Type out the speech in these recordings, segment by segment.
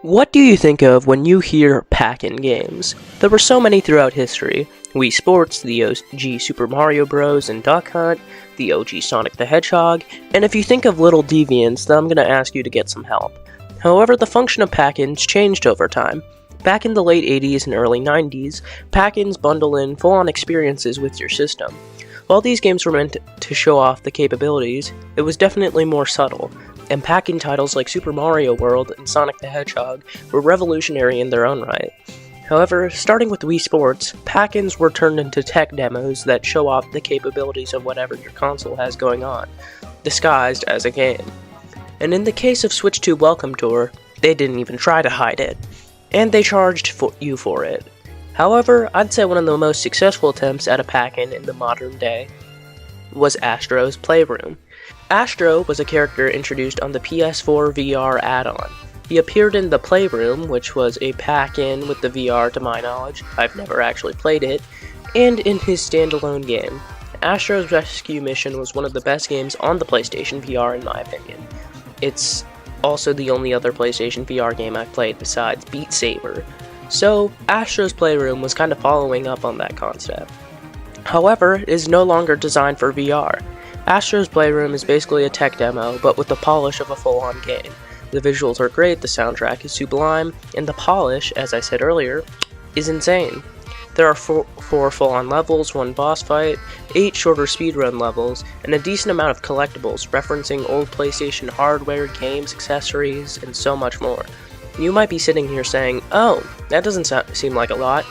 What do you think of when you hear pack-in games? There were so many throughout history. Wii Sports, the OG Super Mario Bros. And Duck Hunt, the OG Sonic the Hedgehog, and if you think of little deviants, then I'm going to ask you to get some help. However, the function of pack-ins changed over time. Back in the late 80s and early 90s, pack-ins bundle in full-on experiences with your system. While these games were meant to show off the capabilities, it was definitely more subtle, and pack-in titles like Super Mario World and Sonic the Hedgehog were revolutionary in their own right. However, starting with Wii Sports, pack-ins were turned into tech demos that show off the capabilities of whatever your console has going on, disguised as a game. And in the case of Switch 2 Welcome Tour, they didn't even try to hide it, and they charged you for it. However, I'd say one of the most successful attempts at a pack-in in the modern day was Astros Playroom. Astro was a character introduced on the PS4 VR add-on. He appeared in the Playroom, which was a pack-in with the VR to my knowledge. I've never actually played it, and in his standalone game. Astro's Rescue Mission was one of the best games on the PlayStation VR in my opinion. It's also the only other PlayStation VR game I've played besides Beat Saber. So, Astro's Playroom was kind of following up on that concept. However, it is no longer designed for VR. Astro's Playroom is basically a tech demo, but with the polish of a full-on game. The visuals are great, the soundtrack is sublime, and the polish, as I said earlier, is insane. There are four full-on levels, 1 boss fight, 8 shorter speedrun levels, and a decent amount of collectibles referencing old PlayStation hardware, games, accessories, and so much more. You might be sitting here saying, oh, that doesn't seem like a lot,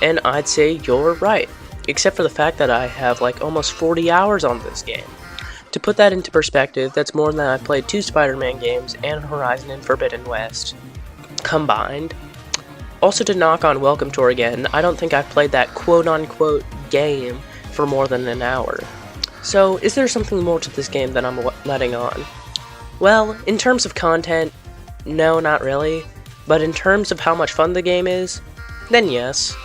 and I'd say you're right, except for the fact that I have like almost 40 hours on this game. To put that into perspective, that's more than I've played 2 Spider-Man games and Horizon and Forbidden West combined. Also, to knock on Welcome Tour again, I don't think I've played that quote-unquote game for more than an hour. So, is there something more to this game than I'm letting on? Well, in terms of content, no, not really. But in terms of how much fun the game is, then yes.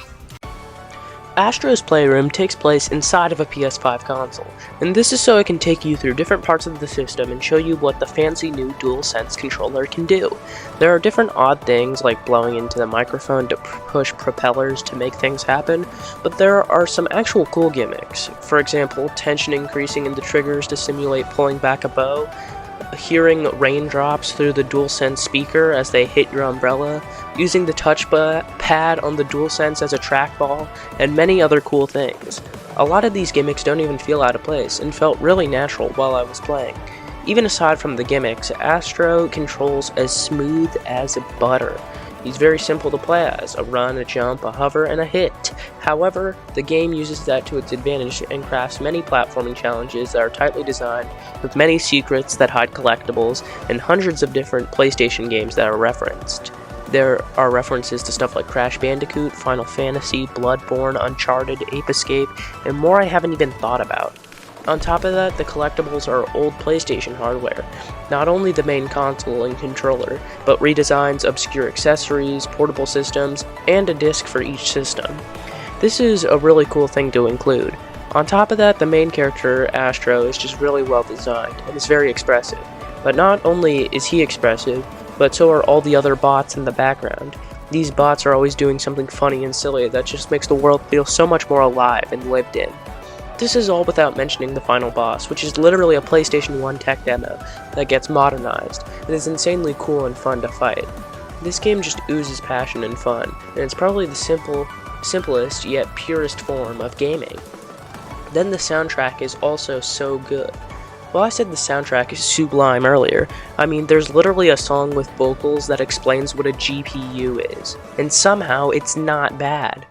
Astro's Playroom takes place inside of a PS5 console, and this is so it can take you through different parts of the system and show you what the fancy new DualSense controller can do. There are different odd things like blowing into the microphone to push propellers to make things happen, but there are some actual cool gimmicks. For example, tension increasing in the triggers to simulate pulling back a bow, hearing raindrops through the DualSense speaker as they hit your umbrella, using the touchpad on the DualSense as a trackball, and many other cool things. A lot of these gimmicks don't even feel out of place, and felt really natural while I was playing. Even aside from the gimmicks, Astro controls as smooth as butter. He's very simple to play as, a run, a jump, a hover, and a hit. However, the game uses that to its advantage and crafts many platforming challenges that are tightly designed, with many secrets that hide collectibles, and hundreds of different PlayStation games that are referenced. There are references to stuff like Crash Bandicoot, Final Fantasy, Bloodborne, Uncharted, Ape Escape, and more I haven't even thought about. On top of that, the collectibles are old PlayStation hardware, not only the main console and controller, but redesigns, obscure accessories, portable systems, and a disc for each system. This is a really cool thing to include. On top of that, the main character, Astro, is just really well designed, and is very expressive. But not only is he expressive, but so are all the other bots in the background. These bots are always doing something funny and silly that just makes the world feel so much more alive and lived in. This is all without mentioning the final boss, which is literally a PlayStation 1 tech demo that gets modernized, and is insanely cool and fun to fight. This game just oozes passion and fun, and it's probably the simplest yet purest form of gaming. Then the soundtrack is also so good. Well, I said the soundtrack is sublime earlier. I mean, there's literally a song with vocals that explains what a GPU is, and somehow it's not bad.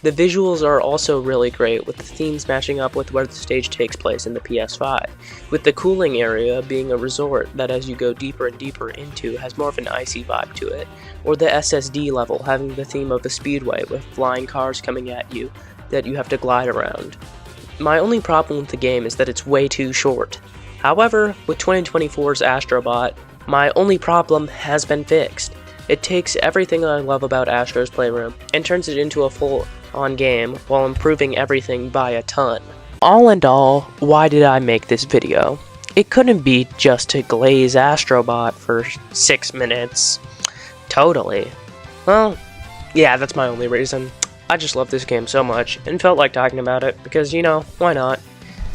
The visuals are also really great, with the themes matching up with where the stage takes place in the PS5, with the cooling area being a resort that as you go deeper and deeper into has more of an icy vibe to it, or the SSD level having the theme of a speedway with flying cars coming at you that you have to glide around. My only problem with the game is that it's way too short. However, with 2024's Astrobot, my only problem has been fixed. It takes everything I love about Astros Playroom and turns it into a full-on game while improving everything by a ton. All in all, why did I make this video? It couldn't be just to glaze Astrobot for 6 minutes. Totally. Well, yeah, that's my only reason. I just love this game so much and felt like talking about it because, you know, why not?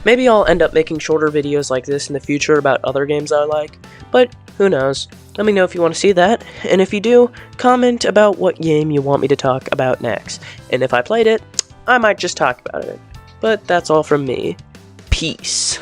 Maybe I'll end up making shorter videos like this in the future about other games I like, but who knows? Let me know if you want to see that, and if you do, comment about what game you want me to talk about next, and if I played it, I might just talk about it. But that's all from me. Peace.